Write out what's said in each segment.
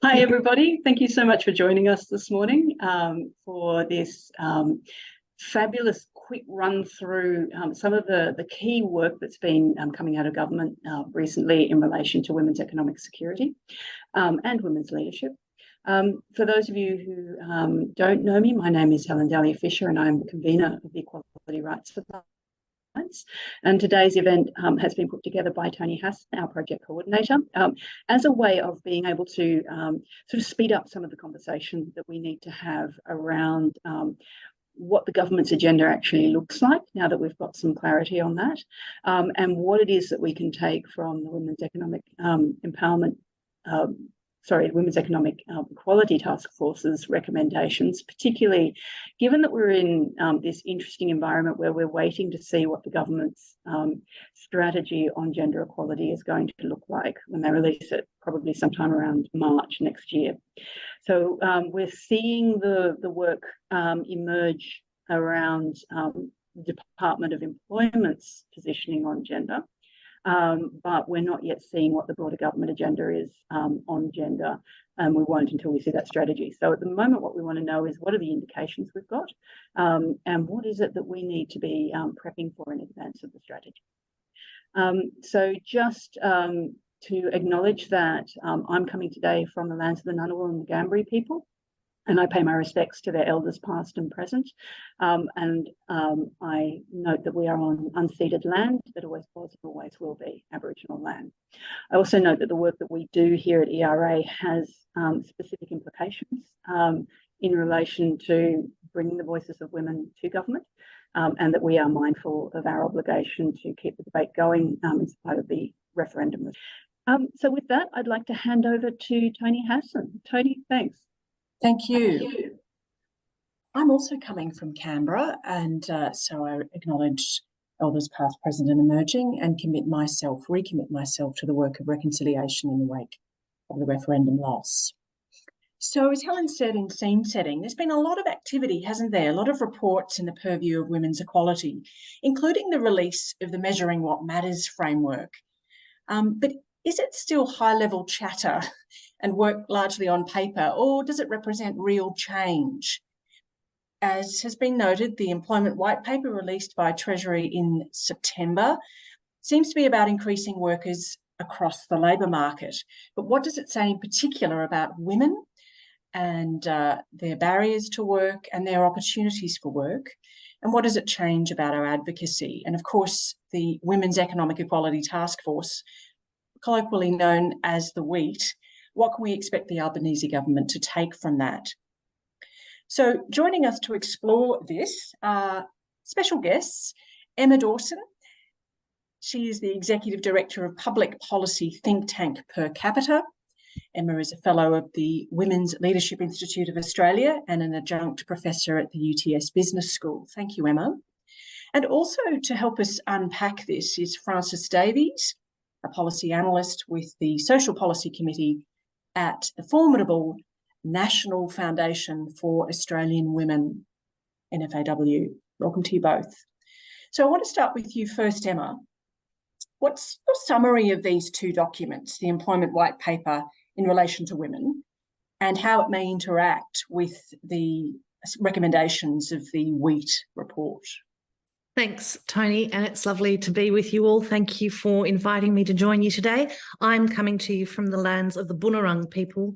Hi, everybody. Thank you so much for joining us this morning for this fabulous quick run through some of the key work that's been coming out of government recently in relation to women's economic security and women's leadership. For those of you who don't know me, my name is Helen Dahlia-Fisher and I'm the convener of the Equality Rights Alliance. And today's event has been put together by Toni Hassan, our project coordinator, as a way of being able to sort of speed up some of the conversation that we need to have around what the government's agenda actually looks like now that we've got some clarity on that, and what it is that we can take from the Women's Economic Women's Economic Equality Taskforce's recommendations, particularly given that we're in this interesting environment where we're waiting to see what the government's strategy on gender equality is going to look like when they release it, probably sometime around March next year. So we're seeing the work emerge around the Department of Employment's positioning on gender. But we're not yet seeing what the broader government agenda is on gender, and we won't until we see that strategy. So at the moment, what we want to know is what are the indications we've got, and what is it that we need to be prepping for in advance of the strategy. So just to acknowledge that I'm coming today from the lands of the Ngunnawal and the Ngambri people, and I pay my respects to their elders past and present. And I note that we are on unceded land that always was and always will be Aboriginal land. I also note that the work that we do here at ERA has specific implications in relation to bringing the voices of women to government, and that we are mindful of our obligation to keep the debate going in spite of the referendum. So with that, I'd like to hand over to Toni Hassan. Toni, thanks. Thank you. I'm also coming from Canberra, and so I acknowledge elders past, present and emerging, and recommit myself to the work of reconciliation in the wake of the referendum loss. So as Helen said in scene setting, there's been a lot of activity, hasn't there? A lot of reports in the purview of women's equality, including the release of the Measuring What Matters framework. But is it still high-level chatter and work largely on paper, or does it represent real change? As has been noted, the Employment White Paper released by Treasury in September seems to be about increasing workers across the labour market. But what does it say in particular about women and their barriers to work and their opportunities for work? And what does it change about our advocacy? And of course, the Women's Economic Equality Taskforce, colloquially known as the WEET, what can we expect the Albanese government to take from that? So joining us to explore this are special guests, Emma Dawson. She is the Executive Director of Public Policy think tank Capita. Emma is a Fellow of the Women's Leadership Institute of Australia and an Adjunct Professor at the UTS Business School. Thank you, Emma. And also to help us unpack this is Frances Davies, a policy analyst with the Social Policy Committee at the formidable National Foundation for Australian Women, NFAW. Welcome to you both. So I want to start with you first, Emma. What's your summary of these two documents, the Employment White Paper in relation to women, and how it may interact with the recommendations of the WEET report? Thanks, Toni, and it's lovely to be with you all. Thank you for inviting me to join you today. I'm coming to you from the lands of the Bunurong people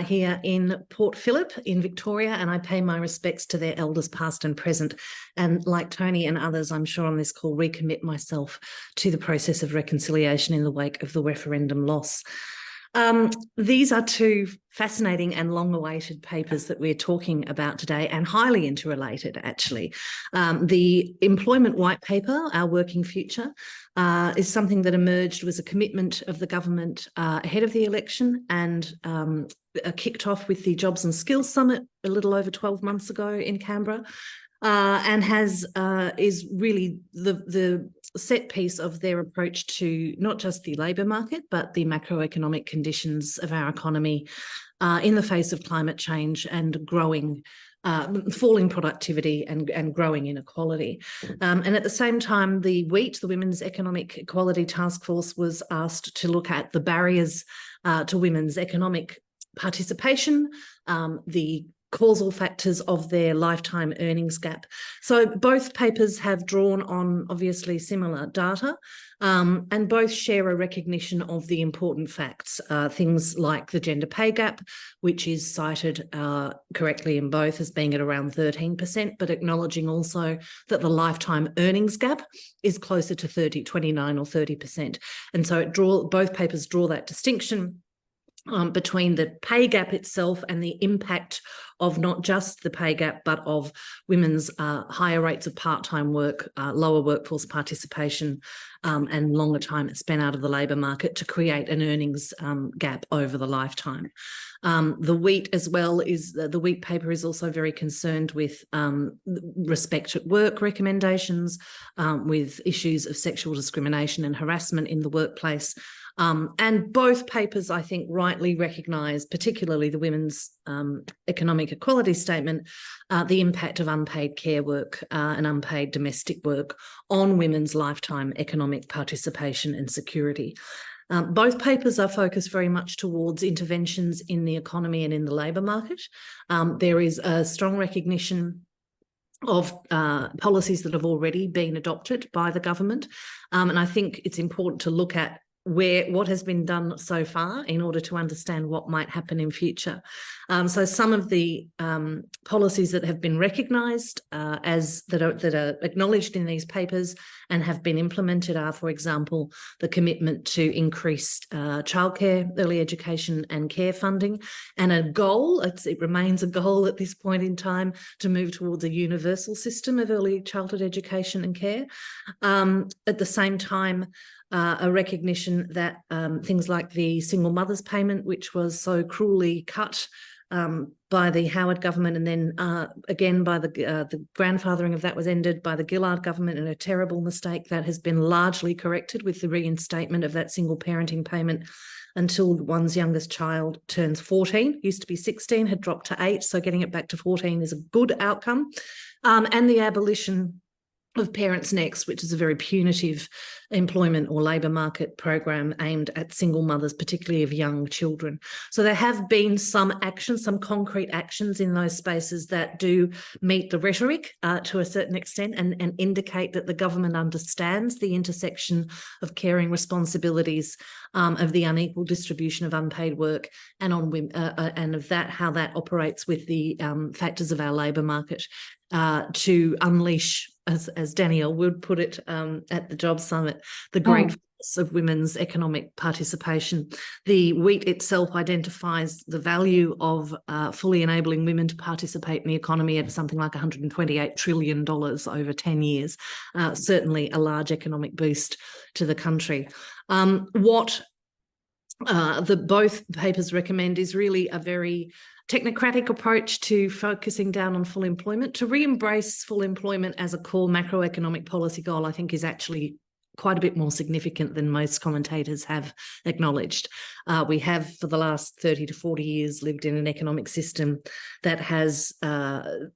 here in Port Phillip in Victoria, and I pay my respects to their elders past and present. And like Toni and others, I'm sure on this call, recommit myself to the process of reconciliation in the wake of the referendum loss. These are two fascinating and long-awaited papers that we're talking about today, and highly interrelated, actually. The Employment White Paper, Our Working Future, is something that emerged, was a commitment of the government ahead of the election, and kicked off with the Jobs and Skills Summit a little over 12 months ago in Canberra. And is really the set piece of their approach to not just the labour market, but the macroeconomic conditions of our economy in the face of climate change and growing, falling productivity and growing inequality. And at the same time, the WEET, the Women's Economic Equality Taskforce, was asked to look at the barriers to women's economic participation, the causal factors of their lifetime earnings gap. So both papers have drawn on obviously similar data, and both share a recognition of the important facts, things like the gender pay gap, which is cited correctly in both as being at around 13%, but acknowledging also that the lifetime earnings gap is closer to 29 or 30%. And so both papers draw that distinction between the pay gap itself and the impact of not just the pay gap, but of women's higher rates of part-time work, lower workforce participation, and longer time spent out of the labour market to create an earnings gap over the lifetime. The WEET as well the WEET paper is also very concerned with respect at work recommendations, with issues of sexual discrimination and harassment in the workplace. And both papers, I think, rightly recognise, particularly the Women's Economic Equality Statement, the impact of unpaid care work and unpaid domestic work on women's lifetime economic participation and security. Both papers are focused very much towards interventions in the economy and in the labour market. There is a strong recognition of policies that have already been adopted by the government. And I think it's important to look at what has been done so far in order to understand what might happen in future. So some of the policies that have been recognised that are acknowledged in these papers and have been implemented are, for example, the commitment to increased childcare, early education and care funding, and a goal, it remains a goal at this point in time, to move towards a universal system of early childhood education and care. At the same time, a recognition that things like the single mothers payment, which was so cruelly cut by the Howard government, and then again by the grandfathering of that was ended by the Gillard government in a terrible mistake that has been largely corrected with the reinstatement of that single parenting payment until one's youngest child turns 14. Used to be 16, had dropped to 8, so getting it back to 14 is a good outcome. And the abolition of Parents Next, which is a very punitive employment or labour market program aimed at single mothers, particularly of young children. So there have been some actions, some concrete actions in those spaces that do meet the rhetoric to a certain extent and indicate that the government understands the intersection of caring responsibilities, of the unequal distribution of unpaid work, and on women, and of that how that operates with the factors of our labour market to unleash, as Danielle would put it at the Job Summit, the great force of women's economic participation. The WEET itself identifies the value of fully enabling women to participate in the economy at something like $128 trillion over 10 years, certainly a large economic boost to the country. What both papers recommend is really a very technocratic approach to focusing down on full employment. To re-embrace full employment as a core macroeconomic policy goal, I think, is actually quite a bit more significant than most commentators have acknowledged. We have, for the last 30 to 40 years, lived in an economic system that has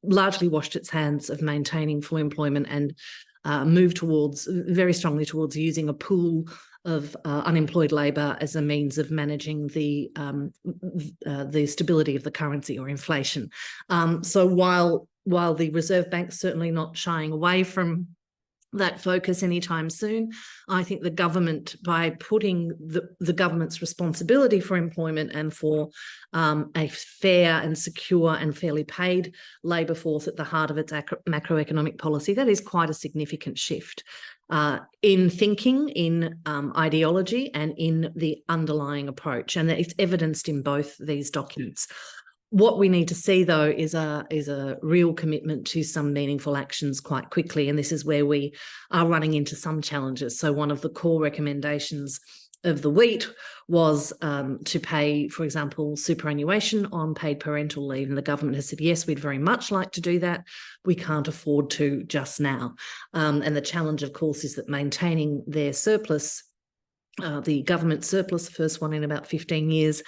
largely washed its hands of maintaining full employment and moved very strongly towards using a pool of unemployed labour as a means of managing the stability of the currency or inflation. So while the Reserve Bank's certainly not shying away from that focus anytime soon, I think the government, by putting the government's responsibility for employment and for a fair and secure and fairly paid labour force at the heart of its macroeconomic policy, that is quite a significant shift in thinking, in ideology, and in the underlying approach. And it's evidenced in both these documents. What we need to see, though, is a real commitment to some meaningful actions quite quickly, and this is where we are running into some challenges. So one of the core recommendations of the WEET was to pay, for example, superannuation on paid parental leave, and the government has said, yes, we'd very much like to do that. We can't afford to just now. And the challenge, of course, is that maintaining their surplus, the government surplus, the first one in about 15 years,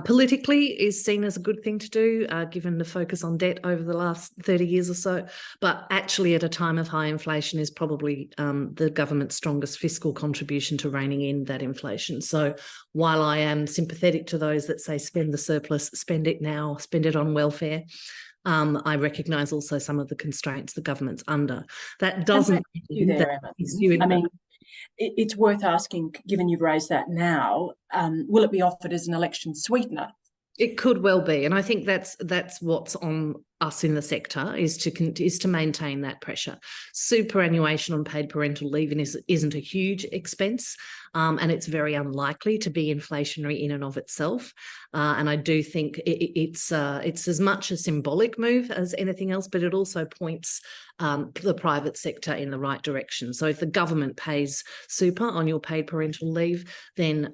politically is seen as a good thing to do, given the focus on debt over the last 30 years or so. But actually, at a time of high inflation, is probably the government's strongest fiscal contribution to reining in that inflation. So while I am sympathetic to those that say spend the surplus, spend it now, spend it on welfare, I recognise also some of the constraints the government's under. That doesn't you there, Emma. I mean, it's worth asking, given you've raised that now, will it be offered as an election sweetener? It could well be, and I think that's what's on us in the sector is to maintain that pressure. Superannuation on paid parental leave isn't a huge expense, and it's very unlikely to be inflationary in and of itself. And I do think it's as much a symbolic move as anything else, but it also points the private sector in the right direction. So if the government pays super on your paid parental leave, then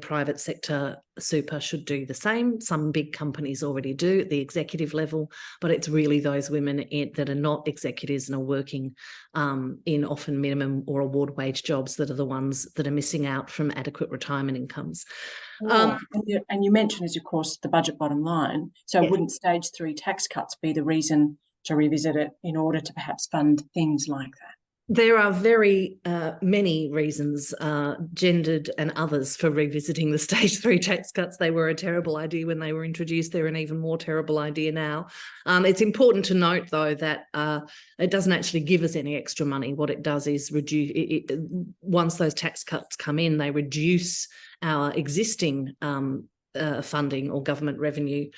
private sector super should do the same. Some big companies already do at the executive level, but it's really those women that are not executives and are working in often minimum or award wage jobs that are the ones that are missing out from adequate retirement incomes. And you mentioned, as of course, the budget bottom line. So yes. Wouldn't stage 3 tax cuts be the reason to revisit it in order to perhaps fund things like that? There are very many reasons, gendered and others, for revisiting the stage 3 tax cuts. They were a terrible idea when they were introduced. They're an even more terrible idea now. It's important to note, though, that it doesn't actually give us any extra money. What it does is reduce. Once those tax cuts come in, they reduce our existing funding or government revenue.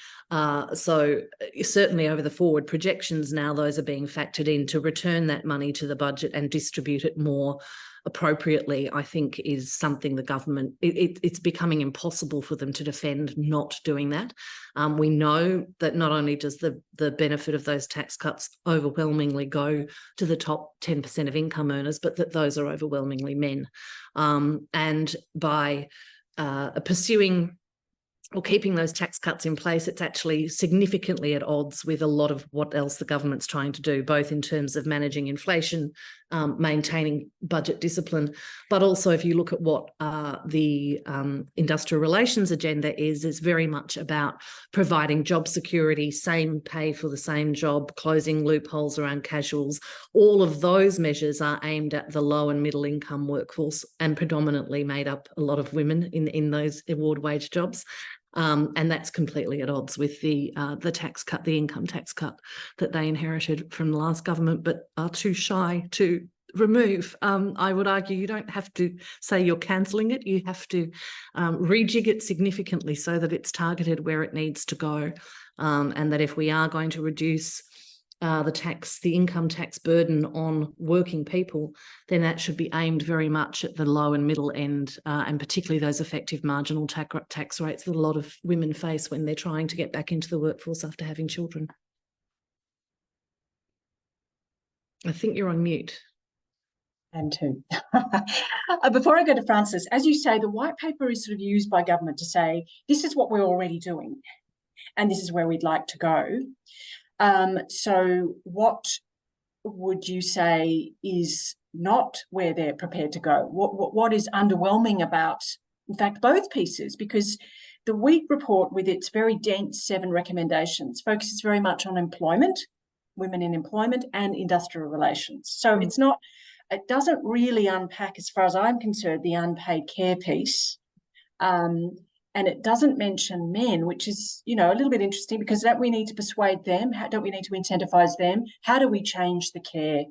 So certainly over the forward projections now, those are being factored in to return that money to the budget and distribute it more appropriately, I think is something the government, it's becoming impossible for them to defend not doing that. We know that not only does the benefit of those tax cuts overwhelmingly go to the top 10% of income earners, but that those are overwhelmingly men. And by pursuing or keeping those tax cuts in place, it's actually significantly at odds with a lot of what else the government's trying to do, both in terms of managing inflation, maintaining budget discipline, but also if you look at what the industrial relations agenda is very much about providing job security, same pay for the same job, closing loopholes around casuals. All of those measures are aimed at the low and middle income workforce and predominantly made up a lot of women in those award wage jobs. And that's completely at odds with the tax cut, the income tax cut that they inherited from the last government, but are too shy to remove. I would argue you don't have to say you're cancelling it. You have to rejig it significantly so that it's targeted where it needs to go, and that if we are going to reduce the income tax burden on working people, then that should be aimed very much at the low and middle end, and particularly those effective marginal tax rates that a lot of women face when they're trying to get back into the workforce after having children. I think you're on mute. And too. Before I go to Frances, as you say, the white paper is sort of used by government to say, this is what we're already doing, and this is where we'd like to go. So what would you say is not where they're prepared to go? What is underwhelming about, in fact, both pieces? Because the WEET report, with its very dense 7 recommendations, focuses very much on employment, women in employment, and industrial relations. So it doesn't really unpack, as far as I'm concerned, the unpaid care piece. And it doesn't mention men, which is, a little bit interesting, because don't we need to persuade them? Don't we need to incentivise them? How do we change the care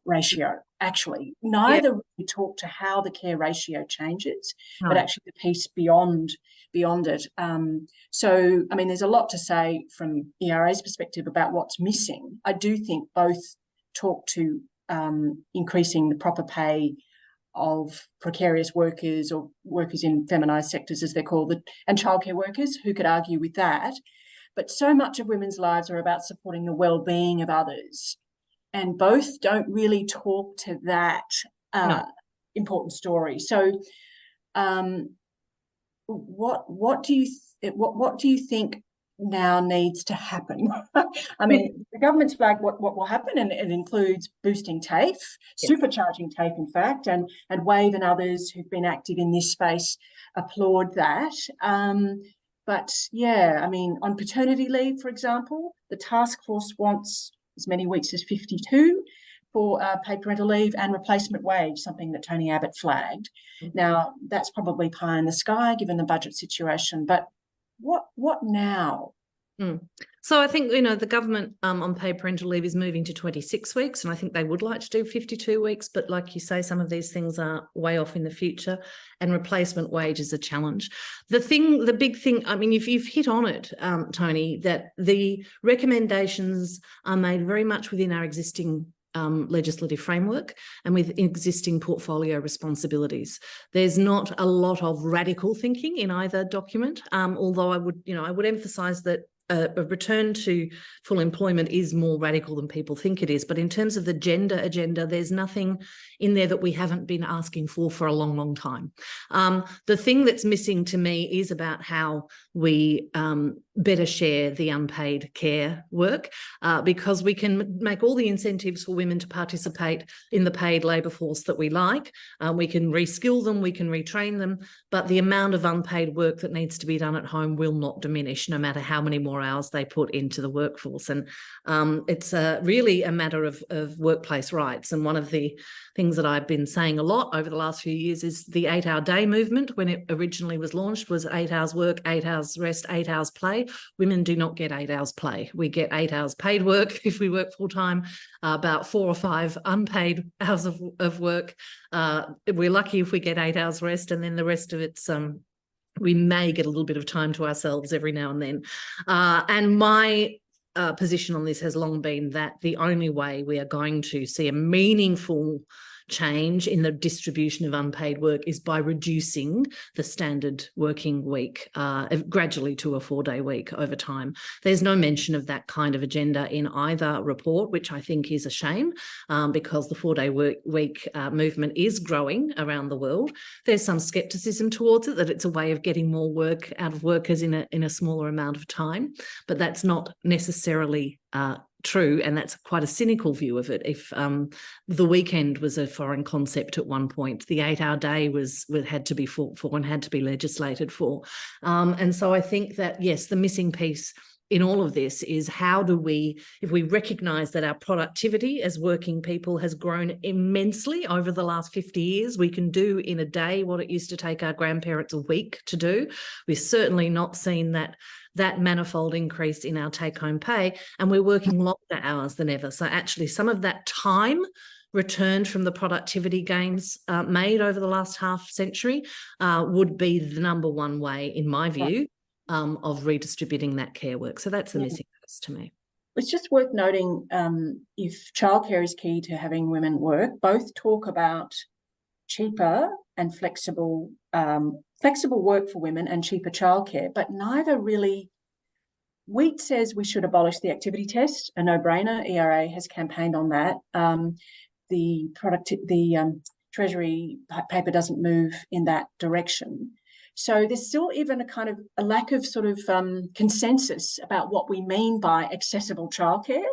ratio? Actually, neither really talk to how the care ratio changes, but actually the piece beyond it. So, I mean, there's a lot to say from ERA's perspective about what's missing. I do think both talk to increasing the proper pay of precarious workers or workers in feminised sectors, as they're called, and childcare workers, who could argue with that. But so much of women's lives are about supporting the well-being of others, and both don't really talk to that important story. So, what do you think now needs to happen? I mean, the government's flagged what will happen, and it includes boosting TAFE, supercharging TAFE, in fact, and WAVE and others who've been active in this space applaud that. But yeah, I mean, on paternity leave, for example, the Taskforce wants as many weeks as 52 for paid parental leave and replacement wage, something that Tony Abbott flagged. Now, that's probably pie in the sky given the budget situation, but what now? So I think, you know, the government on paid parental leave is moving to 26 weeks, and I think they would like to do 52 weeks. But like you say, some of these things are way off in the future, and replacement wage is a challenge. The big thing, I mean, you've hit on it, Toni, that the recommendations are made very much within our existing legislative framework and with existing portfolio responsibilities. There's not a lot of radical thinking in either document, although I would emphasise that a return to full employment is more radical than people think it is. But in terms of the gender agenda, there's nothing in there that we haven't been asking for a long, long time. The thing that's missing to me is about how we better share the unpaid care work, because we can make all the incentives for women to participate in the paid labour force that we like. We can reskill them, we can retrain them, but the amount of unpaid work that needs to be done at home will not diminish, no matter how many more hours they put into the workforce. And it's really a matter of workplace rights. And one of the things that I've been saying a lot over the last few years is the 8-hour day movement. When it originally was launched, was 8 hours work, 8 hours rest, 8 hours play. Women do not get 8 hours play. We get 8 hours paid work if we work full time, about 4 or 5 unpaid hours of work. We're lucky if we get 8 hours rest, and then the rest of it's we may get a little bit of time to ourselves every now and then. And my position on this has long been that the only way we are going to see a meaningful change in the distribution of unpaid work is by reducing the standard working week gradually to a 4-day week over time. There's no mention of that kind of agenda in either report, which I think is a shame, because the 4-day week movement is growing around the world. There's some scepticism towards it, that it's a way of getting more work out of workers in a smaller amount of time, but that's not necessarily true, and that's quite a cynical view of it. If the weekend was a foreign concept at one point, the 8-hour day had to be fought for and had to be legislated for. And so I think that, yes, the missing piece in all of this is how do we, if we recognise that our productivity as working people has grown immensely over the last 50 years, we can do in a day what it used to take our grandparents a week to do. We've certainly not seen that manifold increase in our take-home pay, and we're working longer hours than ever. So actually some of that time returned from the productivity gains made over the last half century would be the number one way, in my view, of redistributing that care work. So that's the missing piece to me. It's just worth noting, if childcare is key to having women work, both talk about cheaper and flexible work for women and cheaper childcare, but neither really. WEET says we should abolish the activity test, a no-brainer. ERA has campaigned on that. The Treasury paper doesn't move in that direction. So there's still even a lack of sort of consensus about what we mean by accessible childcare,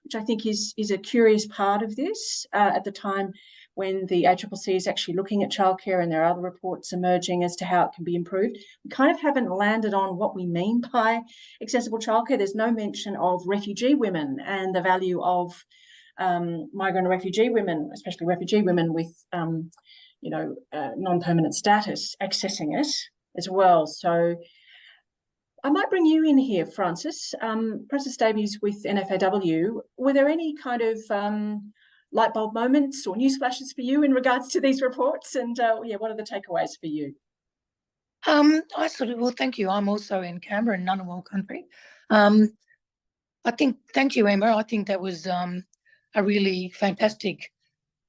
which I think is a curious part of this at the time when the ACCC is actually looking at childcare, and there are other reports emerging as to how it can be improved. We kind of haven't landed on what we mean by accessible childcare. There's no mention of refugee women and the value of migrant refugee women, especially refugee women with non-permanent status, accessing it as well. So I might bring you in here, Frances. Frances Davies with NFAW. Were there any kind of light bulb moments or news flashes for you in regards to these reports? And what are the takeaways for you? Thank you. I'm also in Canberra, in Ngunnawal country. Thank you, Emma. I think that was a really fantastic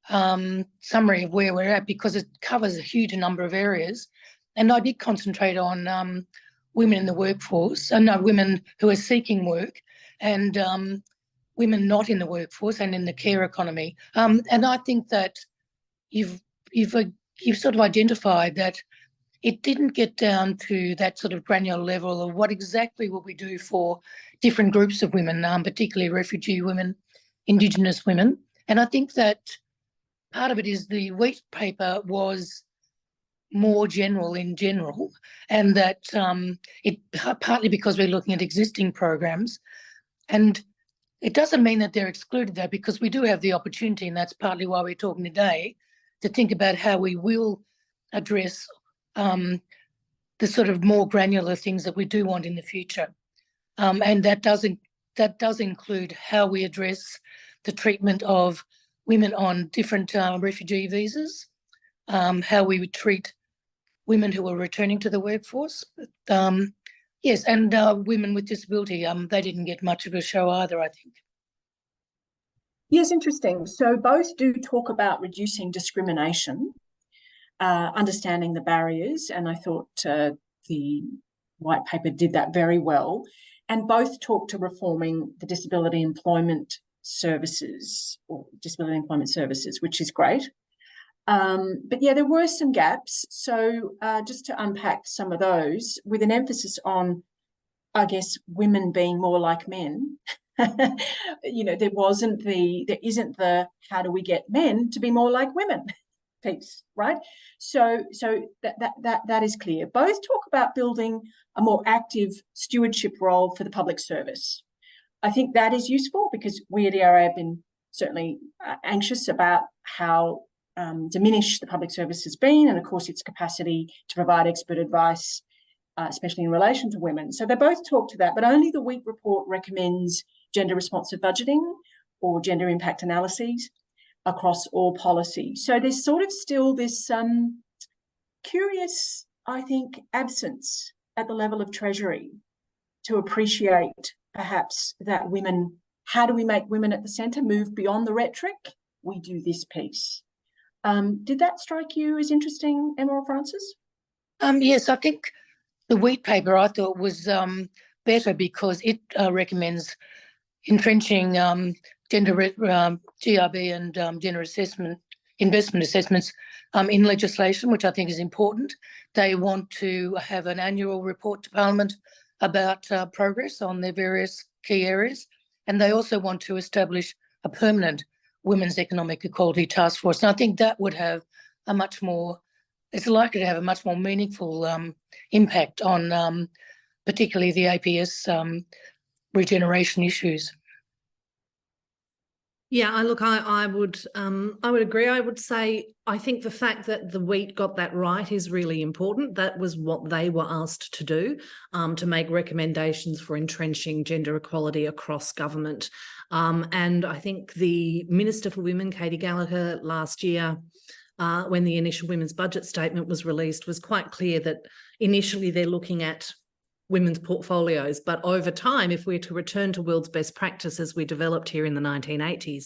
summary of where we're at, because it covers a huge number of areas. And I did concentrate on women in the workforce, women who are seeking work, and women not in the workforce and in the care economy. And I think that you've sort of identified that it didn't get down to that sort of granular level of what exactly will we do for different groups of women, particularly refugee women, Indigenous women. And I think that part of it is the WEET paper was more general in general, and that it partly because we're looking at existing programs, and it doesn't mean that they're excluded though, because we do have the opportunity, and that's partly why we're talking today, to think about how we will address the sort of more granular things that we do want in the future, and that does include how we address the treatment of women on different refugee visas, how we would treat women who are returning to the workforce. Yes, and women with disability, they didn't get much of a show either, I think. Yes, interesting. So both do talk about reducing discrimination, understanding the barriers, and I thought the white paper did that very well. And both talk to reforming the disability employment services, which is great. But yeah, there were some gaps. So just to unpack some of those, with an emphasis on, I guess, women being more like men. You know, there isn't the how do we get men to be more like women piece, right? So that is clear. Both talk about building a more active stewardship role for the public service. I think that is useful because we at ERA have been certainly anxious about how diminished the public service has been, and of course its capacity to provide expert advice, especially in relation to women. So they both talk to that, but only the WEET report recommends gender responsive budgeting or gender impact analyses across all policy. So there's sort of still this curious, I think, absence at the level of Treasury to appreciate perhaps that women, how do we make women at the centre, move beyond the rhetoric? We do this piece. Did that strike you as interesting, Emma or Francis? Yes, I think the WEET paper I thought was better because it recommends entrenching gender GRB and gender investment assessments in legislation, which I think is important. They want to have an annual report to Parliament about progress on their various key areas, and they also want to establish a permanent Women's Economic Equality Taskforce. And I think that would have a much more, it's likely to have a much more meaningful impact on particularly the APS regeneration issues. Yeah, I would agree. I would say I think the fact that the WEET got that right is really important. That was what they were asked to do, to make recommendations for entrenching gender equality across government. And I think the Minister for Women, Katie Gallagher, last year, when the initial women's budget statement was released, was quite clear that initially they're looking at women's portfolios, but over time, if we're to return to world's best practice as we developed here in the 1980s,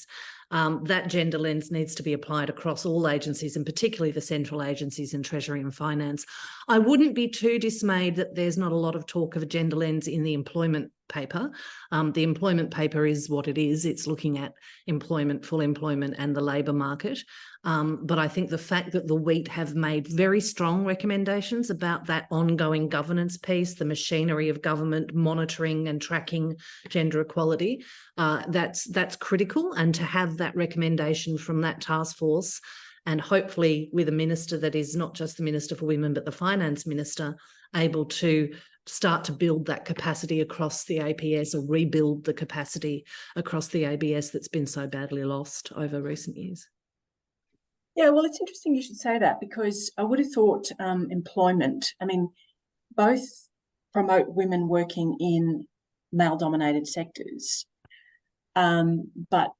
that gender lens needs to be applied across all agencies, and particularly the central agencies in Treasury and Finance. I wouldn't be too dismayed that there's not a lot of talk of a gender lens in the employment paper. The employment paper is what it is. It's looking at employment, full employment, and the labour market. But I think the fact that the WEET have made very strong recommendations about that ongoing governance piece, the machinery of government monitoring and tracking gender equality, that's critical. And to have that recommendation from that task force, and hopefully with a minister that is not just the Minister for Women, but the Finance Minister, able to start to build that capacity across the APS, or rebuild the capacity across the ABS that's been so badly lost over recent years. Yeah, well, it's interesting you should say that, because I would have thought employment, I mean, both promote women working in male-dominated sectors, but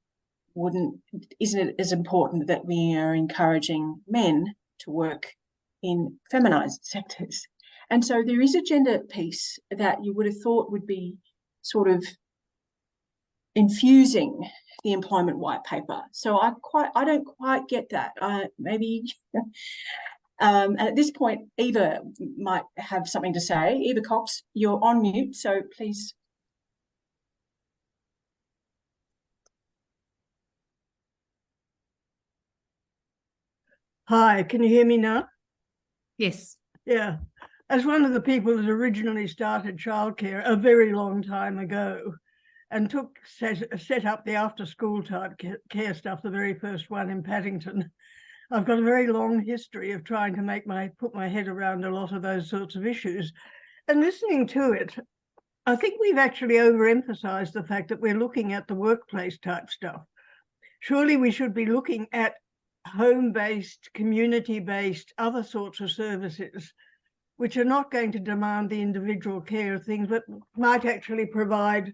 isn't it as important that we are encouraging men to work in feminised sectors? And so there is a gender piece that you would have thought would be sort of infusing the employment white paper. So I don't quite get that. Maybe, and at this point, Eva might have something to say. Eva Cox, you're on mute, so please. Hi, can you hear me now? Yes. Yeah. As one of the people that originally started childcare a very long time ago and set up the after-school type care stuff, the very first one in Paddington, I've got a very long history of trying to put my head around a lot of those sorts of issues. And listening to it, I think we've actually overemphasized the fact that we're looking at the workplace type stuff. Surely we should be looking at home-based, community-based, other sorts of services which are not going to demand the individual care of things, but might actually provide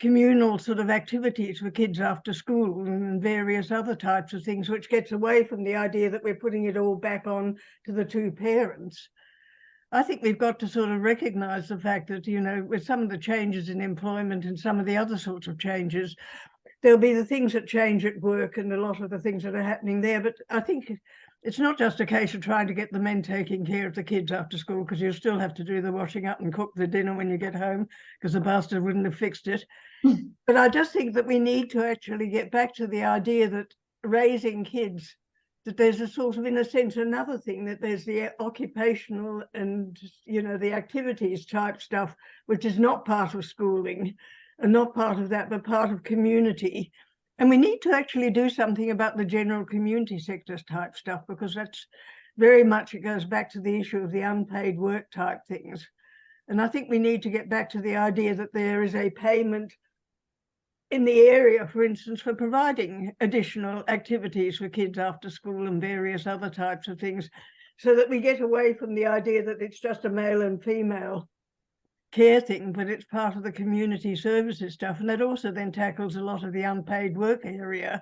communal sort of activities for kids after school and various other types of things, which gets away from the idea that we're putting it all back on to the two parents. I think we've got to sort of recognise the fact that, you know, with some of the changes in employment and some of the other sorts of changes, there'll be the things that change at work and a lot of the things that are happening there. But I think it's not just a case of trying to get the men taking care of the kids after school, because you'll still have to do the washing up and cook the dinner when you get home, because the bastard wouldn't have fixed it. But I just think that we need to actually get back to the idea that raising kids, that there's a sort of, in a sense, another thing, that there's the occupational and, you know, the activities type stuff, which is not part of schooling and not part of that, but part of community. And we need to actually do something about the general community sectors type stuff, because that's very much, it goes back to the issue of the unpaid work type things. And I think we need to get back to the idea that there is a payment in the area, for instance, for providing additional activities for kids after school and various other types of things, so that we get away from the idea that it's just a male and female care thing, but it's part of the community services stuff. And that also then tackles a lot of the unpaid work area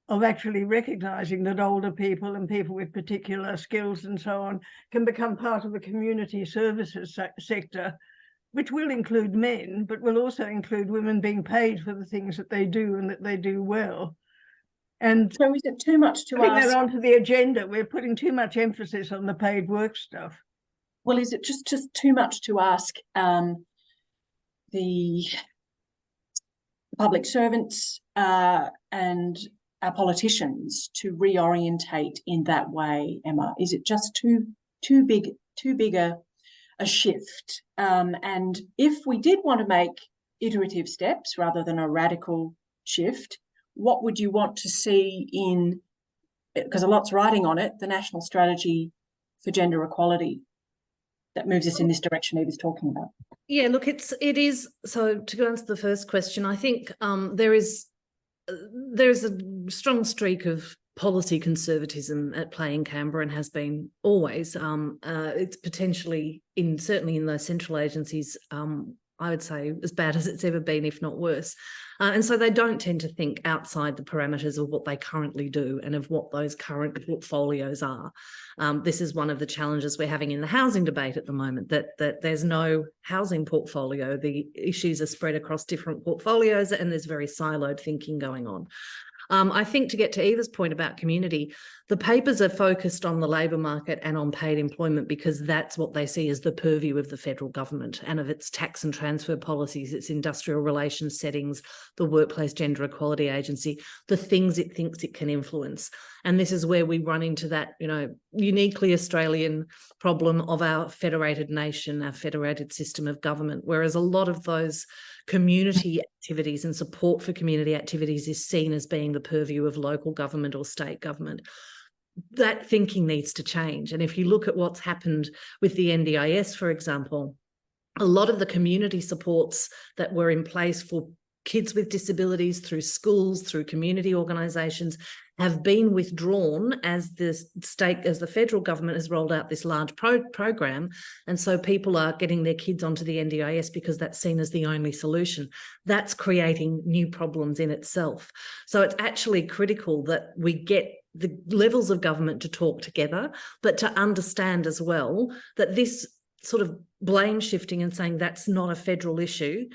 of actually recognising that older people and people with particular skills and so on can become part of the community services sector, which will include men, but will also include women being paid for the things that they do and that they do well. And so is it too much to putting ask that onto the agenda? We're putting too much emphasis on the paid work stuff. Well, is it just too much to ask the public servants and our politicians to reorientate in that way, Emma? Is it just too big a shift? And if we did want to make iterative steps rather than a radical shift, what would you want to see in, because a lot's riding on it, the National Strategy for Gender Equality that moves us in this direction Eva's talking about? Yeah, look, it is. So to answer the first question, I think there is a strong streak of policy conservatism at play in Canberra and has been always. It's potentially certainly in those central agencies, I would say as bad as it's ever been, if not worse. And so they don't tend to think outside the parameters of what they currently do and of what those current portfolios are. This is one of the challenges we're having in the housing debate at the moment, that there's no housing portfolio. The issues are spread across different portfolios and there's very siloed thinking going on. I think, to get to Eva's point about community, the papers are focused on the labour market and on paid employment because that's what they see as the purview of the federal government and of its tax and transfer policies, its industrial relations settings, the Workplace Gender Equality Agency, the things it thinks it can influence. And this is where we run into that, you know, uniquely Australian problem of our federated nation, our federated system of government, whereas a lot of those community activities and support for community activities is seen as being the purview of local government or state government. That thinking needs to change. And if you look at what's happened with the NDIS, for example, a lot of the community supports that were in place for kids with disabilities through schools, through community organisations, have been withdrawn as the federal government has rolled out this large program. And so people are getting their kids onto the NDIS because that's seen as the only solution. That's creating new problems in itself. So it's actually critical that we get the levels of government to talk together, but to understand as well that this sort of blame shifting and saying that's not a federal issue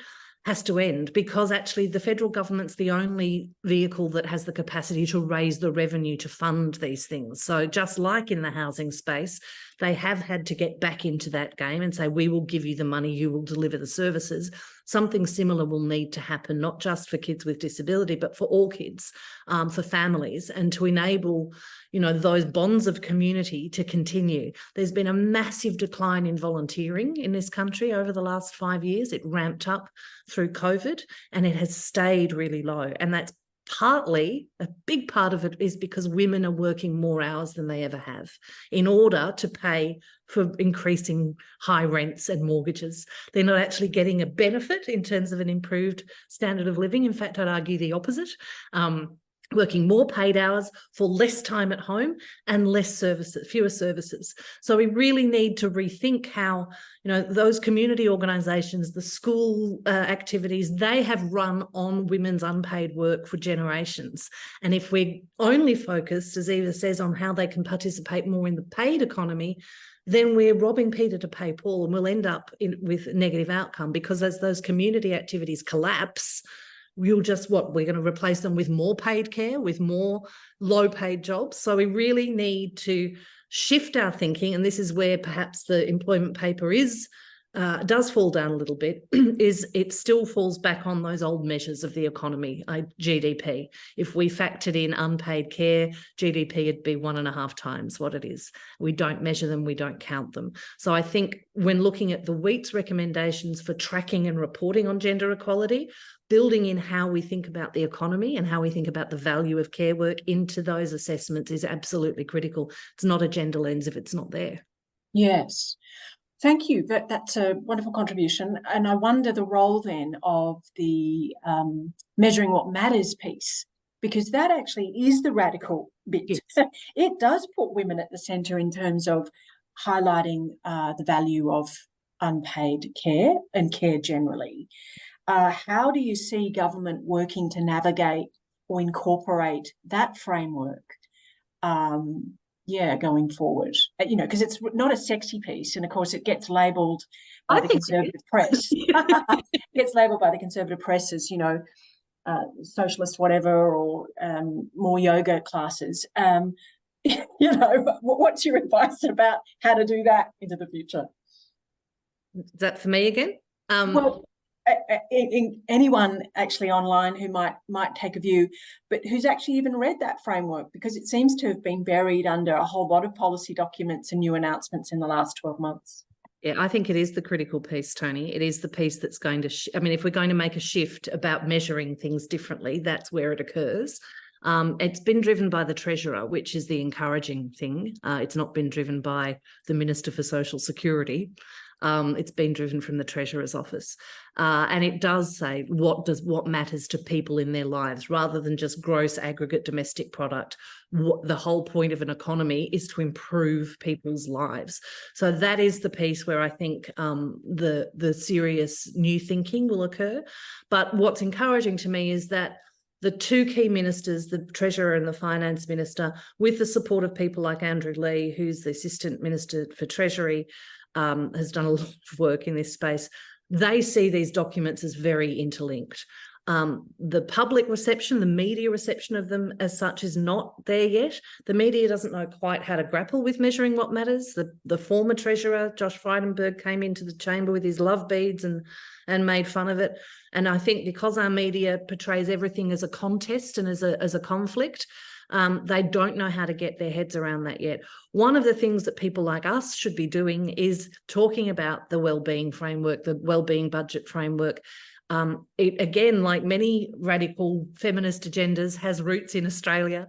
has to end, because actually the federal government's the only vehicle that has the capacity to raise the revenue to fund these things. So just like in the housing space, they have had to get back into that game and say, we will give you the money, you will deliver the services. Something similar will need to happen, not just for kids with disability, but for all kids, for families, and to enable, you know, those bonds of community to continue. There's been a massive decline in volunteering in this country over the last 5 years. It ramped up through COVID and it has stayed really low. And that's partly, a big part of it is because women are working more hours than they ever have in order to pay for increasing high rents and mortgages. They're not actually getting a benefit in terms of an improved standard of living. In fact, I'd argue the opposite. Working more paid hours for less time at home and less services, fewer services. So we really need to rethink how, you know, those community organisations, the school activities, they have run on women's unpaid work for generations. And if we're only focused, as Eva says, on how they can participate more in the paid economy, then we're robbing Peter to pay Paul, and we'll end up with a negative outcome, because as those community activities collapse, we're going to replace them with more paid care, with more low paid jobs. So we really need to shift our thinking, and this is where perhaps the employment paper does fall down a little bit, is it still falls back on those old measures of the economy, GDP. If we factored in unpaid care, GDP would be 1.5 times what it is. We don't measure them, we don't count them. So I think when looking at the WEET's recommendations for tracking and reporting on gender equality, building in how we think about the economy and how we think about the value of care work into those assessments is absolutely critical. It's not a gender lens if it's not there. Yes. Thank you. That's a wonderful contribution. And I wonder the role then of the measuring what matters piece, because that actually is the radical bit. Yes. It does put women at the centre in terms of highlighting the value of unpaid care and care generally. How do you see government working to navigate or incorporate that framework going forward? You know, because it's not a sexy piece, and of course it gets labelled by the Conservative press. It gets labelled by the Conservative press as, you know, socialist whatever, or more yoga classes. You know, what's your advice about how to do that into the future? Is that for me again? Well, anyone actually online who might take a view, but who's actually even read that framework, because it seems to have been buried under a whole lot of policy documents and new announcements in the last 12 months. Yeah, I think it is the critical piece, Toni. It is the piece that's going to, if we're going to make a shift about measuring things differently, that's where it occurs. It's been driven by the Treasurer, which is the encouraging thing. It's not been driven by the Minister for Social Security. It's been driven from the Treasurer's office. And it does say what matters to people in their lives, rather than just gross aggregate domestic product. The whole point of an economy is to improve people's lives. So that is the piece where I think the serious new thinking will occur. But what's encouraging to me is that the two key ministers, the Treasurer and the Finance Minister, with the support of people like Andrew Leigh, who's the Assistant Minister for Treasury, has done a lot of work in this space. They see these documents as very interlinked. The public reception, the media reception of them as such is not there yet. The media doesn't know quite how to grapple with measuring what matters. The former Treasurer, Josh Frydenberg, came into the chamber with his love beads and made fun of it. And I think because our media portrays everything as a contest and as a conflict, they don't know how to get their heads around that yet. One of the things that people like us should be doing is talking about the wellbeing framework, the wellbeing budget framework. It, again, like many radical feminist agendas, has roots in Australia.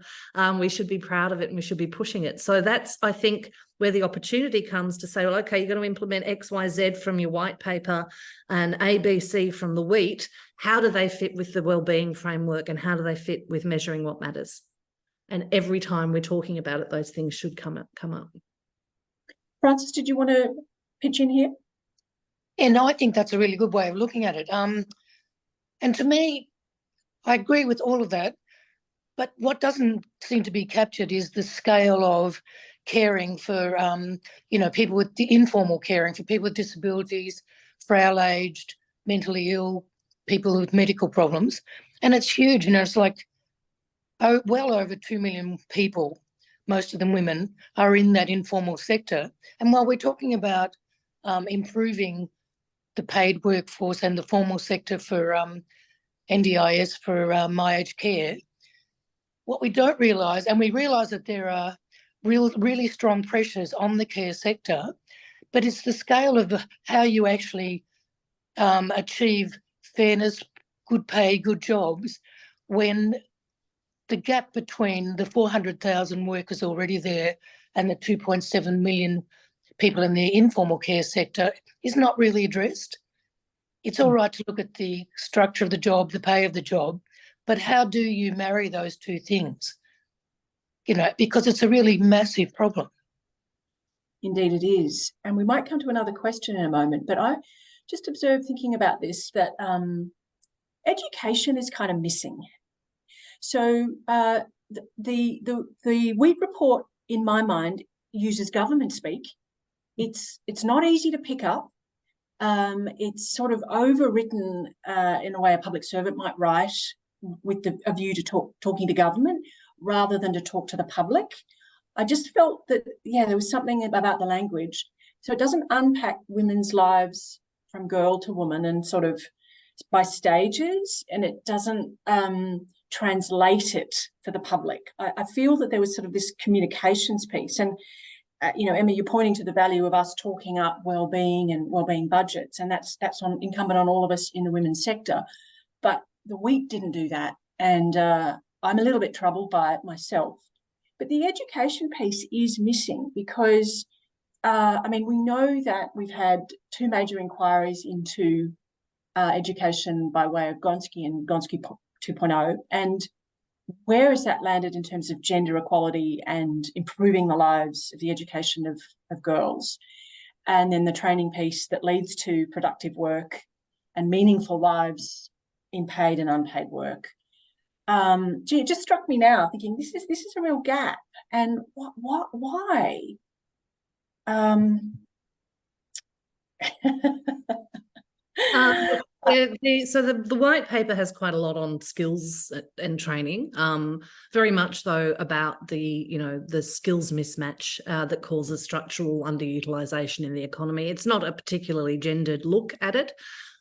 We should be proud of it and we should be pushing it. So that's, I think, where the opportunity comes to say, well, okay, you're going to implement X, Y, Z from your white paper and A, B, C from the WEET. How do they fit with the wellbeing framework, and how do they fit with measuring what matters? And every time we're talking about it, those things should come up. Frances, did you want to pitch in here? Yeah, no, I think that's a really good way of looking at it. And to me, I agree with all of that. But what doesn't seem to be captured is the scale of caring for, people with the informal caring for people with disabilities, frail-aged, mentally ill, people with medical problems. And it's huge. It's like well over 2 million people most of them women, are in that informal sector. And while we're talking about improving the paid workforce and the formal sector for NDIS, for my aged care, what we don't realise, and we realise that there are really strong pressures on the care sector, but it's the scale of how you actually achieve fairness, good pay, good jobs, when the gap between the 400,000 workers already there and the 2.7 million people in the informal care sector is not really addressed. It's all right to look at the structure of the job, the pay of the job, but how do you marry those two things? You know, because it's a really massive problem. Indeed it is. And we might come to another question in a moment, but I just observed, thinking about this, that education is kind of missing. So the WEET report, in my mind, uses government speak. It's not easy to pick up. It's sort of overwritten in a way a public servant might write, with a view to talking to government rather than to talk to the public. I just felt that, yeah, there was something about the language. So it doesn't unpack women's lives from girl to woman and sort of by stages, and it doesn't translate it for the public. I feel that there was sort of this communications piece. And, you know, Emma, you're pointing to the value of us talking up wellbeing and wellbeing budgets, and that's incumbent on all of us in the women's sector. But the WEET didn't do that, and I'm a little bit troubled by it myself. But the education piece is missing because, I mean, we know that we've had two major inquiries into education by way of Gonski and Gonski 2.0, and where has that landed in terms of gender equality and improving the lives of the education of girls? And then the training piece that leads to productive work and meaningful lives in paid and unpaid work. It just struck me now, thinking this is a real gap, and why? So the white paper has quite a lot on skills and training, very much though about the skills mismatch that causes structural underutilization in the economy. It's not a particularly gendered look at it.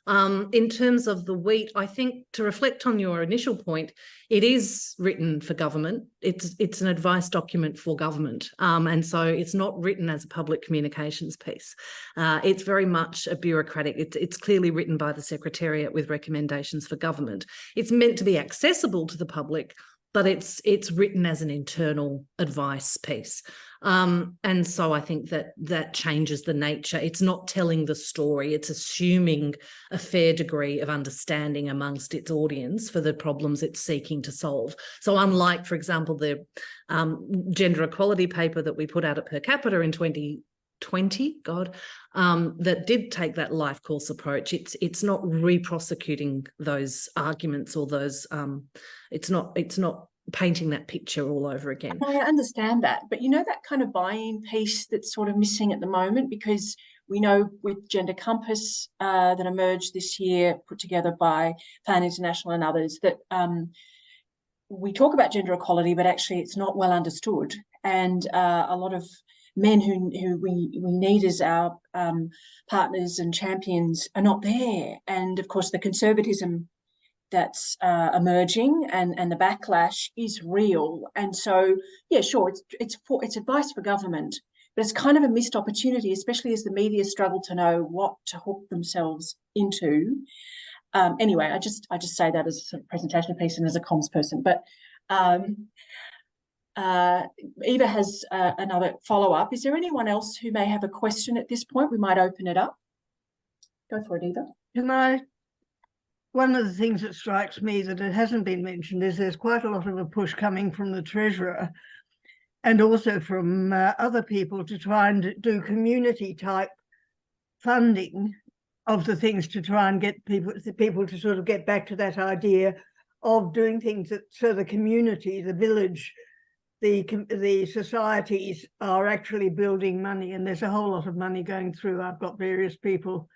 In terms of the WEET, I think, to reflect on your initial point, it is written for government. It's an advice document for government. And so it's not written as a public communications piece. It's very much a bureaucratic, it's clearly written by the Secretariat with recommendations for government. It's meant to be accessible to the public, but it's written as an internal advice piece. And so I think that changes the nature. It's not telling the story. It's assuming a fair degree of understanding amongst its audience for the problems it's seeking to solve. So unlike, for example, the gender equality paper that we put out at Per Capita in 2020, that did take that life course approach, it's not re-prosecuting those arguments or those it's not painting that picture all over again. I understand that, but you know that kind of buy-in piece that's sort of missing at the moment, because we know with Gender Compass that emerged this year, put together by Plan International and others, that we talk about gender equality, but actually it's not well understood, and a lot of men who we need as our partners and champions are not there. And of course the conservatism that's emerging and the backlash is real. And so, yeah, sure, it's advice for government, but it's kind of a missed opportunity, especially as the media struggle to know what to hook themselves into. Anyway, I just say that as a sort of presentation piece and as a comms person. But Eva has another follow-up. Is there anyone else who may have a question at this point? We might open it up. Go for it, Eva. Can I? One of the things that strikes me that it hasn't been mentioned is there's quite a lot of a push coming from the Treasurer and also from other people to try and do community type funding of the things to try and get people to sort of get back to that idea of doing things that so the community, the village, the societies are actually building money, and there's a whole lot of money going through. I've got various people,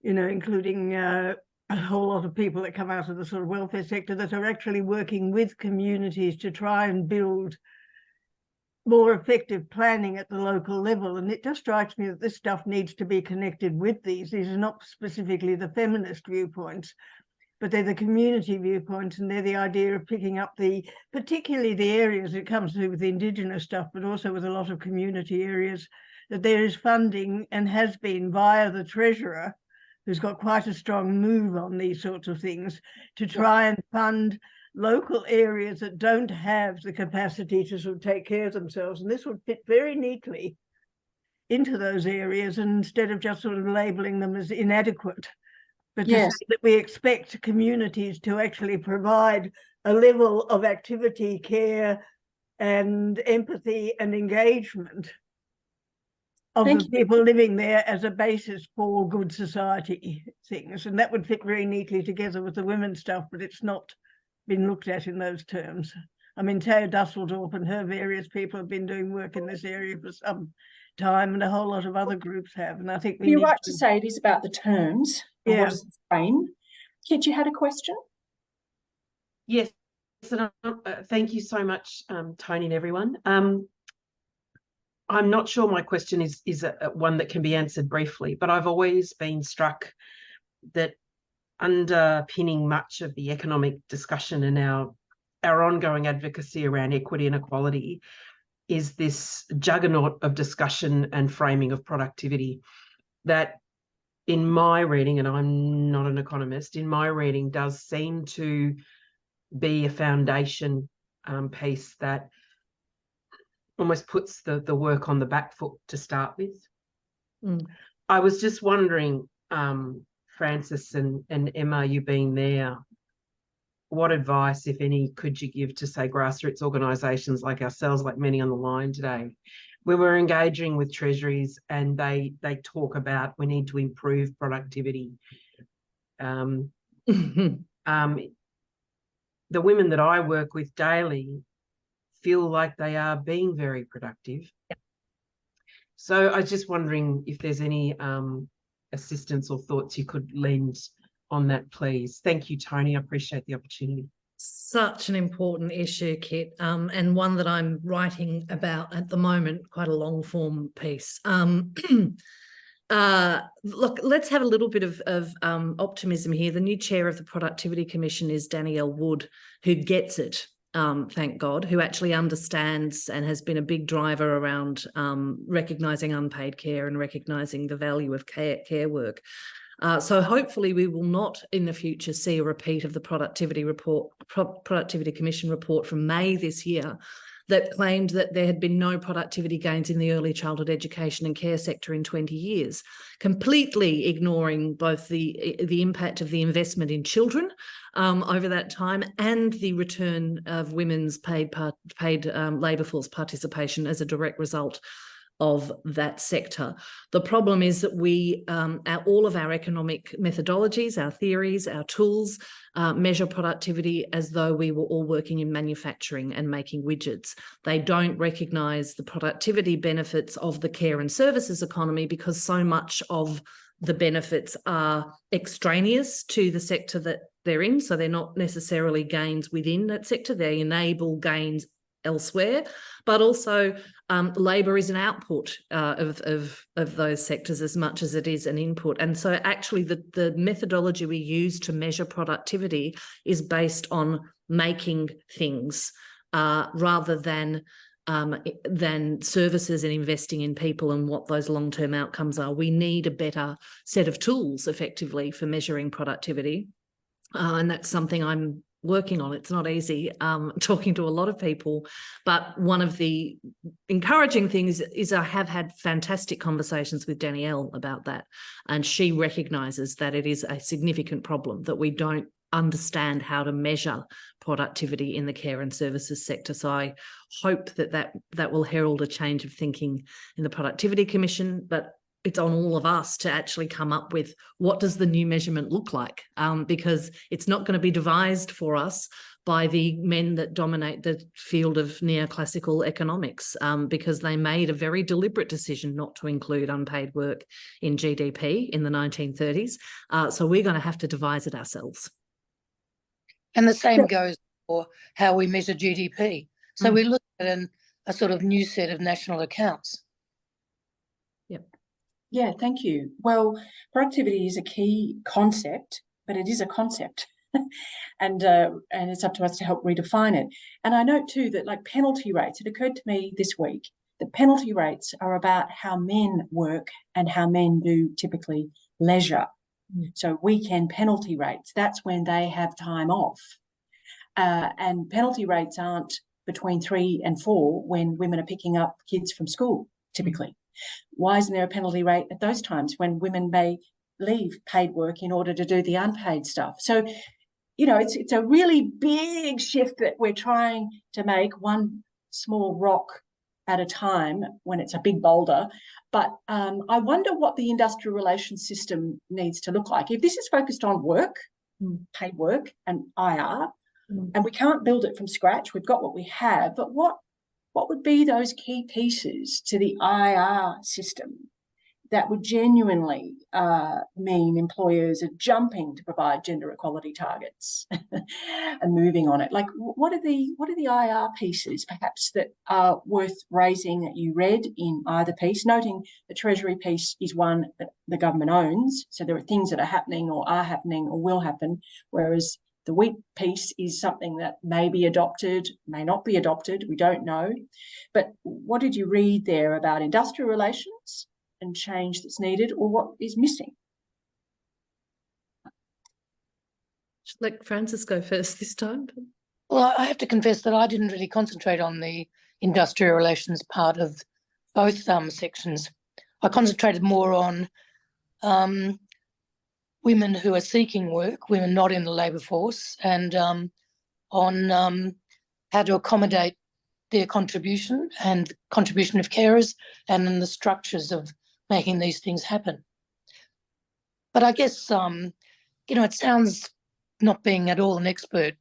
you know, including a whole lot of people that come out of the sort of welfare sector that are actually working with communities to try and build more effective planning at the local level. And it just strikes me that this stuff needs to be connected with these. These are not specifically the feminist viewpoints, but they're the community viewpoints, and they're the idea of picking up particularly the areas it comes to with the Indigenous stuff, but also with a lot of community areas, that there is funding and has been via the Treasurer, who's got quite a strong move on these sorts of things, to try and fund local areas that don't have the capacity to sort of take care of themselves. And this would fit very neatly into those areas, and instead of just sort of labeling them as inadequate, but to say that we expect communities to actually provide a level of activity, care, and empathy and engagement of the people living there as a basis for good society things. And that would fit very neatly together with the women's stuff, but it's not been looked at in those terms. I mean, Taya Dusseldorp and her various people have been doing work in this area for some time, and a whole lot of other groups have. And I think you're right to say it is about the terms. Yeah. What is the frame? Kit, you had a question? Yes. So, thank you so much, Toni and everyone. I'm not sure my question is one that can be answered briefly, but I've always been struck that underpinning much of the economic discussion and our ongoing advocacy around equity and equality is this juggernaut of discussion and framing of productivity that, in my reading, and I'm not an economist, in my reading does seem to be a foundation piece that almost puts the work on the back foot to start with. I was just wondering, Frances and Emma, you being there, what advice, if any, could you give to, say, grassroots organisations like ourselves, like many on the line today, when we're engaging with treasuries and they talk about we need to improve productivity? The women that I work with daily feel like they are being very productive. So I was just wondering if there's any assistance or thoughts you could lend on that, please. Thank you, Toni. I appreciate the opportunity. Such an important issue, Kit, and one that I'm writing about at the moment, quite a long form piece. Look, let's have a little bit of optimism here. The new chair of the Productivity Commission is Danielle Wood, who gets it, thank God, who actually understands and has been a big driver around recognising unpaid care and recognising the value of care work. So hopefully we will not in the future see a repeat of the Productivity Commission report from May this year that claimed that there had been no productivity gains in the early childhood education and care sector in 20 years, completely ignoring both the impact of the investment in children over that time and the return of women's paid labour force participation as a direct result of that sector. The problem is that all of our economic methodologies, our theories, our tools measure productivity as though we were all working in manufacturing and making widgets. They don't recognise the productivity benefits of the care and services economy because so much of the benefits are extraneous to the sector that they're in. So they're not necessarily gains within that sector. They enable gains elsewhere, but also labour is an output of those sectors as much as it is an input. And so actually the methodology we use to measure productivity is based on making things rather than services and investing in people and what those long-term outcomes are. We need a better set of tools effectively for measuring productivity. And that's something I'm working on. It's not easy, talking to a lot of people, but one of the encouraging things is I have had fantastic conversations with Danielle about that, and she recognises that it is a significant problem that we don't understand how to measure productivity in the care and services sector. So I hope that will herald a change of thinking in the Productivity Commission, but it's on all of us to actually come up with what does the new measurement look like, because it's not going to be devised for us by the men that dominate the field of neoclassical economics, because they made a very deliberate decision not to include unpaid work in GDP in the 1930s. So we're going to have to devise it ourselves. And the same goes for how we measure GDP. So we look at it and a sort of new set of national accounts. Yeah, thank you. Well, productivity is a key concept, but it is a concept. And it's up to us to help redefine it. And I note too that, like, penalty rates, it occurred to me this week that penalty rates are about how men work and how men do typically leisure. So weekend penalty rates, that's when they have time off. And penalty rates aren't between 3 and 4 when women are picking up kids from school, typically. Why isn't there a penalty rate at those times when women may leave paid work in order to do the unpaid stuff? So, you know, it's a really big shift that we're trying to make, one small rock at a time when it's a big boulder. But I wonder what the industrial relations system needs to look like. If this is focused on work, paid work and IR, and we can't build it from scratch, we've got what we have, but what would be those key pieces to the IR system that would genuinely mean employers are jumping to provide gender equality targets and moving on it? Like, what are the IR pieces perhaps that are worth raising that you read in either piece, noting the Treasury piece is one that the government owns, so there are things that are happening or will happen, whereas the WEET piece is something that may be adopted, may not be adopted, we don't know. But what did you read there about industrial relations and change that's needed, or what is missing? Let Frances go first this time. Well, I have to confess that I didn't really concentrate on the industrial relations part of both sections. I concentrated more on women who are seeking work, women not in the labour force, and on how to accommodate their contribution and contribution of carers, and then the structures of making these things happen. But I guess, you know, it sounds, not being at all an expert,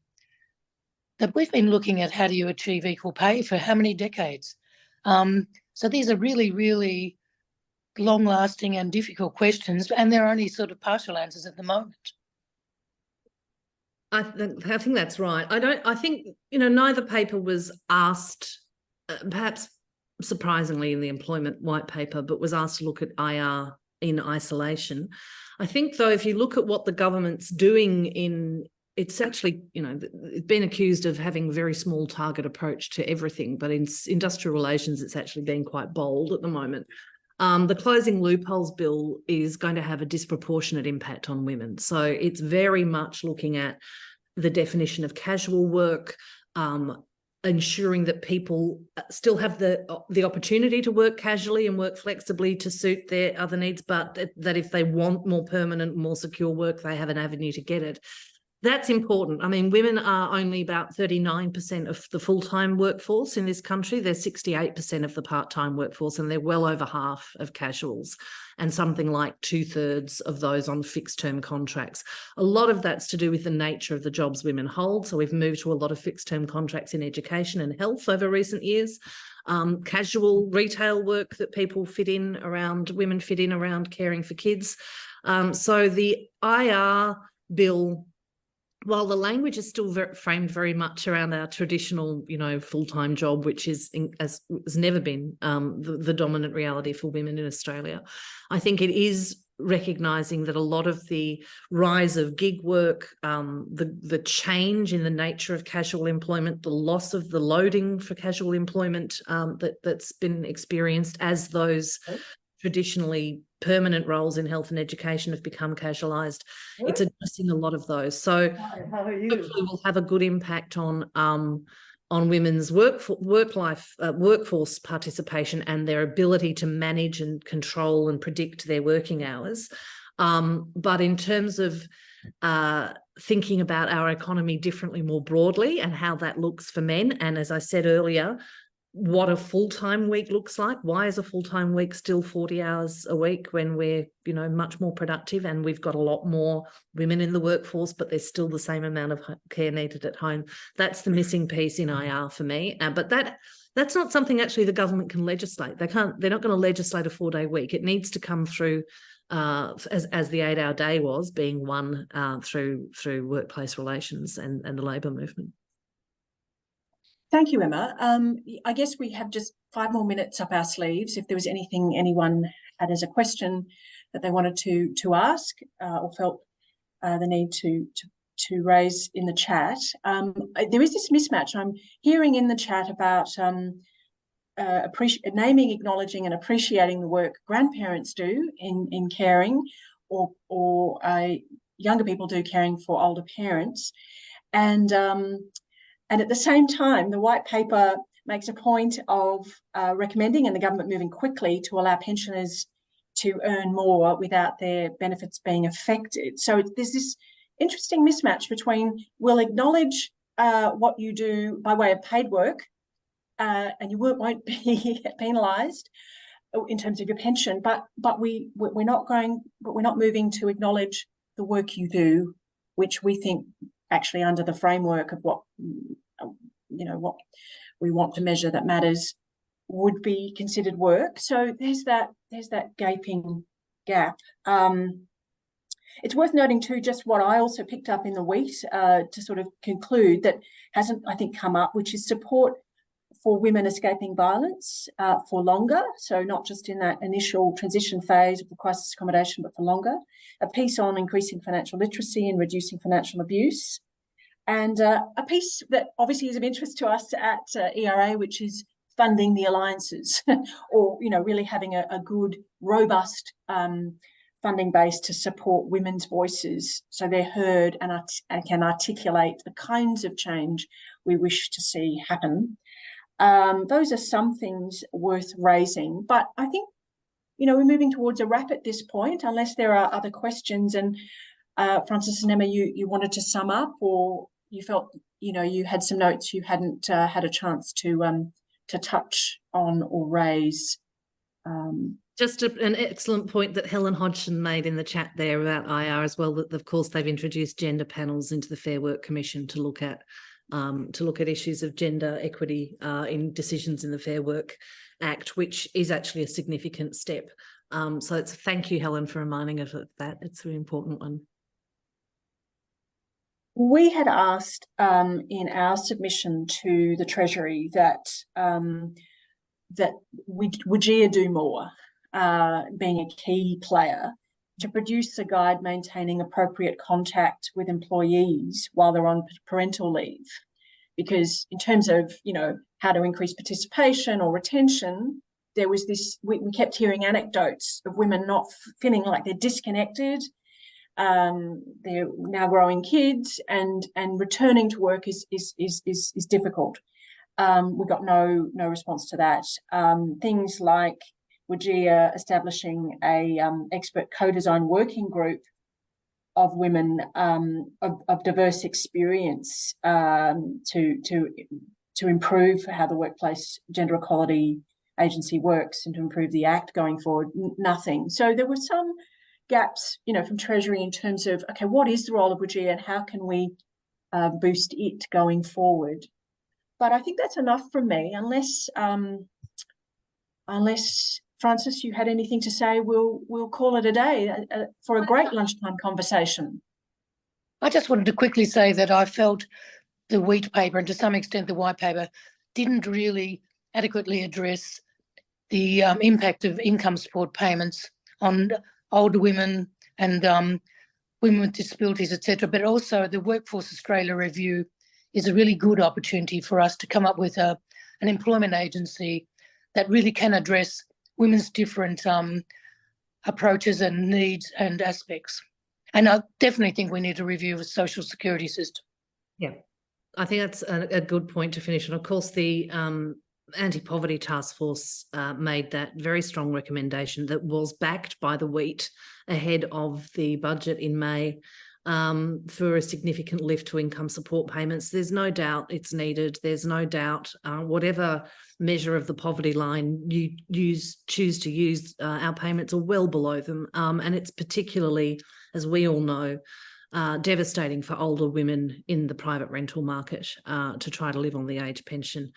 that we've been looking at how do you achieve equal pay for how many decades? So these are really, really long-lasting and difficult questions, and there are only sort of partial answers at the moment. I think that's right. I think, you know, neither paper was asked, perhaps surprisingly in the employment white paper, but was asked to look at IR in isolation. I think, though, if you look at what the government's doing it's actually, you know, it's been accused of having a very small target approach to everything, but in industrial relations, it's actually been quite bold at the moment. The Closing Loopholes Bill is going to have a disproportionate impact on women. So it's very much looking at the definition of casual work, ensuring that people still have the opportunity to work casually and work flexibly to suit their other needs, but that if they want more permanent, more secure work, they have an avenue to get it. That's important. I mean, women are only about 39% of the full-time workforce in this country. They're 68% of the part-time workforce, and they're well over half of casuals, and something like 2/3 of those on fixed-term contracts. A lot of that's to do with the nature of the jobs women hold. So we've moved to a lot of fixed-term contracts in education and health over recent years. Casual retail work that women fit in around caring for kids. So the IR bill, while the language is still framed very much around our traditional, you know, full-time job, which has never been the dominant reality for women in Australia, I think it is recognising that a lot of the rise of gig work, the change in the nature of casual employment, the loss of the loading for casual employment that's been experienced as those traditionally permanent roles in health and education have become casualised. It's addressing a lot of those. So hopefully we'll have a good impact on women's workforce participation and their ability to manage and control and predict their working hours. But in terms of thinking about our economy differently more broadly and how that looks for men, and as I said earlier, what a full-time week looks like. Why is a full-time week still 40 hours a week when we're, you know, much more productive and we've got a lot more women in the workforce, but there's still the same amount of care needed at home? That's the missing piece in IR for me. But that's not something actually the government can legislate. They're not going to legislate a 4-day week. It needs to come through as the 8-hour day was being won through workplace relations and the labour movement. Thank you, Emma. I guess we have just 5 more minutes up our sleeves. If there was anything anyone had as a question that they wanted to ask or felt the need to raise in the chat. There is this mismatch. I'm hearing in the chat about naming, acknowledging and appreciating the work grandparents do in caring or younger people do caring for older parents. And at the same time, the white paper makes a point of recommending and the government moving quickly to allow pensioners to earn more without their benefits being affected. So there's this interesting mismatch between we'll acknowledge what you do by way of paid work and you won't be penalised in terms of your pension, but we're not moving to acknowledge the work you do, which we think actually under the framework of what what we want to measure that matters would be considered work. So there's that gaping gap. It's worth noting too, just what I also picked up in the WEET to sort of conclude that hasn't, I think, come up, which is support for women escaping violence for longer. So not just in that initial transition phase of the crisis accommodation, but for longer. A piece on increasing financial literacy and reducing financial abuse. And a piece that obviously is of interest to us at ERA, which is funding the alliances or, really having a good, robust funding base to support women's voices so they're heard and can articulate the kinds of change we wish to see happen. Those are some things worth raising. But I think, we're moving towards a wrap at this point, unless there are other questions. And Francis and Emma, you wanted to sum up, or you felt, you had some notes you hadn't had a chance to touch on or raise. Just an excellent point that Helen Hodgson made in the chat there about IR as well, that of course they've introduced gender panels into the Fair Work Commission to look at issues of gender equity in decisions in the Fair Work Act, which is actually a significant step. So thank you, Helen, for reminding us of that. It's an important one. We had asked in our submission to the Treasury that WGEA do more, being a key player, to produce a guide maintaining appropriate contact with employees while they're on parental leave. Because in terms of, how to increase participation or retention, there was this, we kept hearing anecdotes of women not feeling like they're disconnected. They're now growing kids and returning to work is difficult. We got no response to that. Things like WGEA establishing a expert co-design working group of women of diverse experience to improve how the Workplace Gender Equality Agency works and to improve the Act going forward. Nothing. So there were some gaps, from Treasury in terms of, okay, what is the role of WGEA and how can we boost it going forward? But I think that's enough from me. Unless Francis, you had anything to say, we'll call it a day for a great lunchtime conversation. I just wanted to quickly say that I felt the WEET paper and to some extent the white paper didn't really adequately address the impact of income support payments on older women and women with disabilities, etc. But also the Workforce Australia review is a really good opportunity for us to come up with an employment agency that really can address women's different approaches and needs and aspects. And I definitely think we need to review the social security system. Yeah, I think that's a good point to finish. And of course, the Anti-Poverty Taskforce made that very strong recommendation that was backed by the WEET ahead of the budget in May for a significant lift to income support payments. There's no doubt it's needed. There's no doubt whatever measure of the poverty line you choose to use, our payments are well below them. And it's particularly, as we all know, devastating for older women in the private rental market to try to live on the age pension.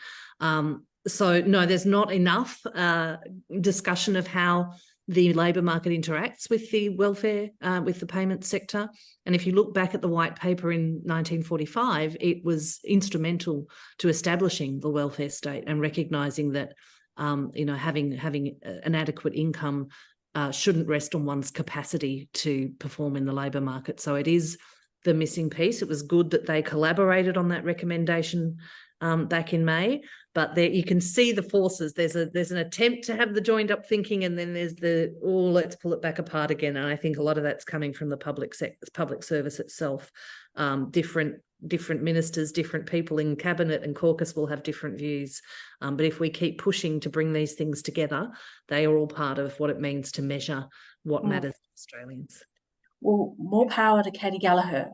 So no, there's not enough discussion of how the labour market interacts with the welfare, with the payment sector. And if you look back at the white paper in 1945, it was instrumental to establishing the welfare state and recognising that, having an adequate income shouldn't rest on one's capacity to perform in the labour market. So it is the missing piece. It was good that they collaborated on that recommendation back in May, but there you can see the forces. There's an attempt to have the joined up thinking, and then there's let's pull it back apart again. And I think a lot of that's coming from the public service itself. Different ministers, different people in cabinet and caucus will have different views. But if we keep pushing to bring these things together, they are all part of what it means to measure what matters to Australians. Well, more power to Katie Gallagher.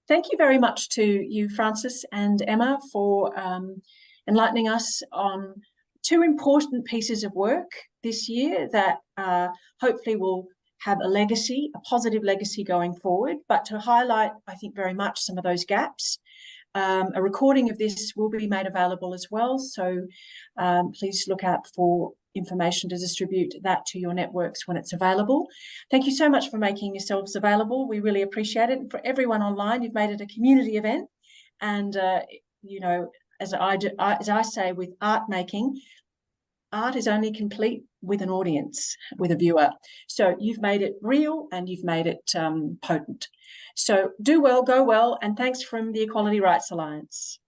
Thank you very much to you, Frances and Emma, for enlightening us on two important pieces of work this year that hopefully will have a legacy, a positive legacy going forward, but to highlight, I think, very much some of those gaps. A recording of this will be made available as well, so please look out for information to distribute that to your networks when it's available. Thank you so much for making yourselves available. We really appreciate it. And for everyone online, you've made it a community event. And, as I say with art making, art is only complete with an audience, with a viewer. So you've made it real and you've made it potent. So do well, go well, and thanks from the Equality Rights Alliance.